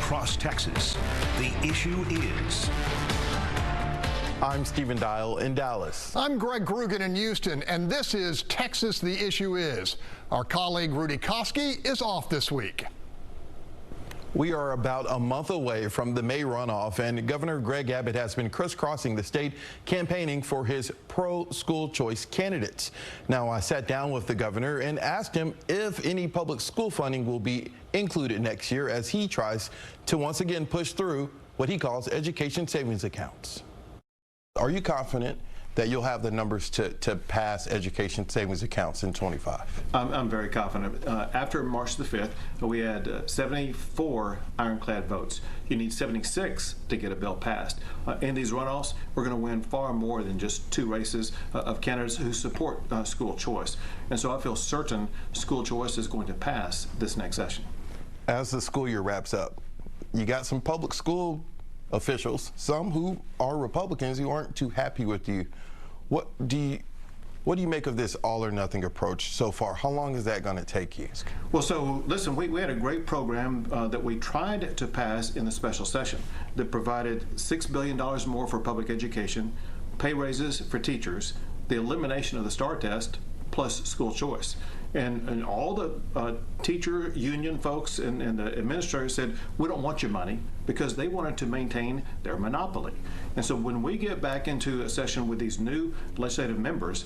across Texas. The issue is... I'm Stephen Dial in Dallas. I'm Greg Krugen in Houston, and this is Texas The Issue Is. Our colleague Rudy Koski is off this week. We are about a month away from the May runoff, and Governor Greg Abbott has been crisscrossing the state campaigning for his pro-school choice candidates. Now, I sat down with the governor and asked him if any public school funding will be included next year as he tries to once again push through what he calls education savings accounts. Are you confident that you'll have the numbers to pass education savings accounts in 25? I'm very confident. After March the 5th, we had 74 ironclad votes. You need 76 to get a bill passed. In these runoffs, we're going to win far more than just 2 races of candidates who support school choice. And so I feel certain school choice is going to pass this next session. As the school year wraps up, you got some public school officials, some who are Republicans, who aren't too happy with you. What do you make of this all or nothing approach so far? How long is that going to take you? Well, so listen, we had a great program that we tried to pass in the special session that provided $6 billion more for public education, pay raises for teachers, the elimination of the STAR test, plus school choice. And all the teacher union folks and the administrators said, we don't want your money, because they wanted to maintain their monopoly. And so when we get back into a session with these new legislative members,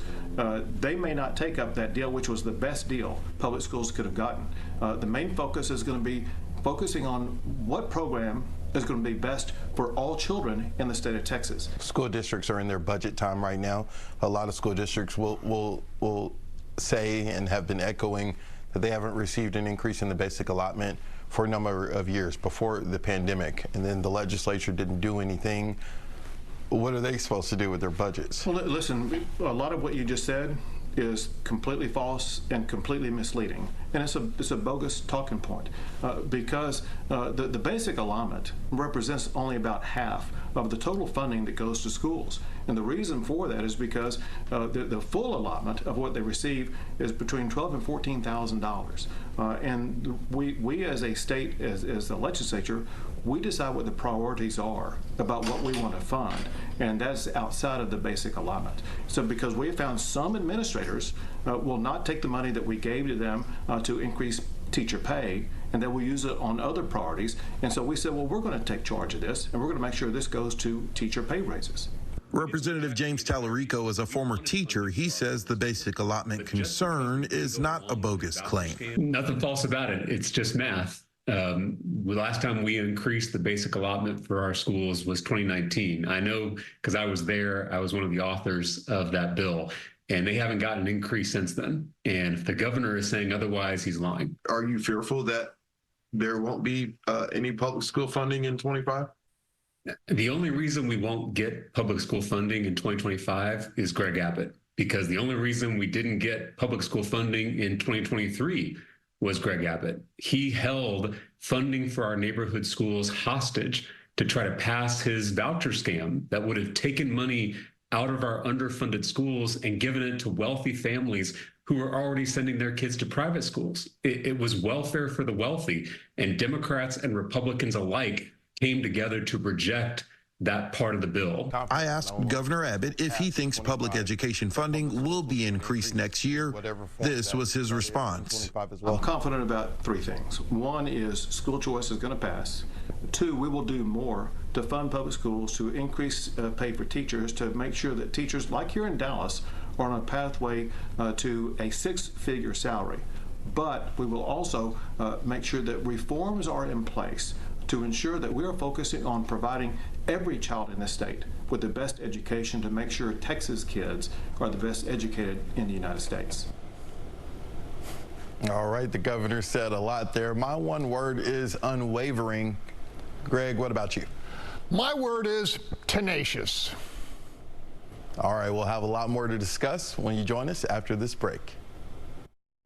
they may not take up that deal, which was the best deal public schools could have gotten. The main focus is going to be focusing on what program is going to be best for all children in the state of Texas. School districts are in their budget time right now. A lot of school districts will say and have been echoing that they haven't received an increase in the basic allotment for a number of years before the pandemic, and then the legislature didn't do anything. What are they supposed to do with their budgets? Well, listen, a lot of what you just said is completely false and completely misleading, and it's a bogus talking point because the basic allotment represents only about half of the total funding that goes to schools, and the reason for that is because the full allotment of what they receive is between $12,000 and $14,000, and we as a state, as the legislature, we decide what the priorities are about what we want to fund, and that's outside of the basic allotment. So because we have found some administrators will not take the money that we gave to them to increase teacher pay, and they will use it on other priorities. And so we said, well, we're going to take charge of this, and we're going to make sure this goes to teacher pay raises. Representative James Tallarico is a former teacher. He says the basic allotment concern is not a bogus claim. Nothing false about it. It's just math. The last time we increased the basic allotment for our schools was 2019. I know because I was there. I was one of the authors of that bill, and they haven't gotten an increase since then. And if the governor is saying otherwise, he's lying. Are you fearful that there won't be any public school funding in 25? The only reason we won't get public school funding in 2025 is Greg Abbott, because the only reason we didn't get public school funding in 2023 was Greg Abbott. He held funding for our neighborhood schools hostage to try to pass his voucher scam that would have taken money out of our underfunded schools and given it to wealthy families who were already sending their kids to private schools. It was welfare for the wealthy, and Democrats and Republicans alike came together to reject that part of the bill. I asked Governor Abbott if he thinks public education funding will be increased next year. This was his response. I'm confident about 3 things. 1 is school choice is going to pass. 2, we will do more to fund public schools, to increase pay for teachers, to make sure that teachers, like here in Dallas, are on a pathway to a 6-figure salary. But we will also make sure that reforms are in place to ensure that we are focusing on providing every child in the state with the best education, to make sure Texas kids are the best educated in the United States. All right, the governor said a lot there. My one word is unwavering. Greg, what about you? My word is tenacious. All right, we'll have a lot more to discuss when you join us after this break.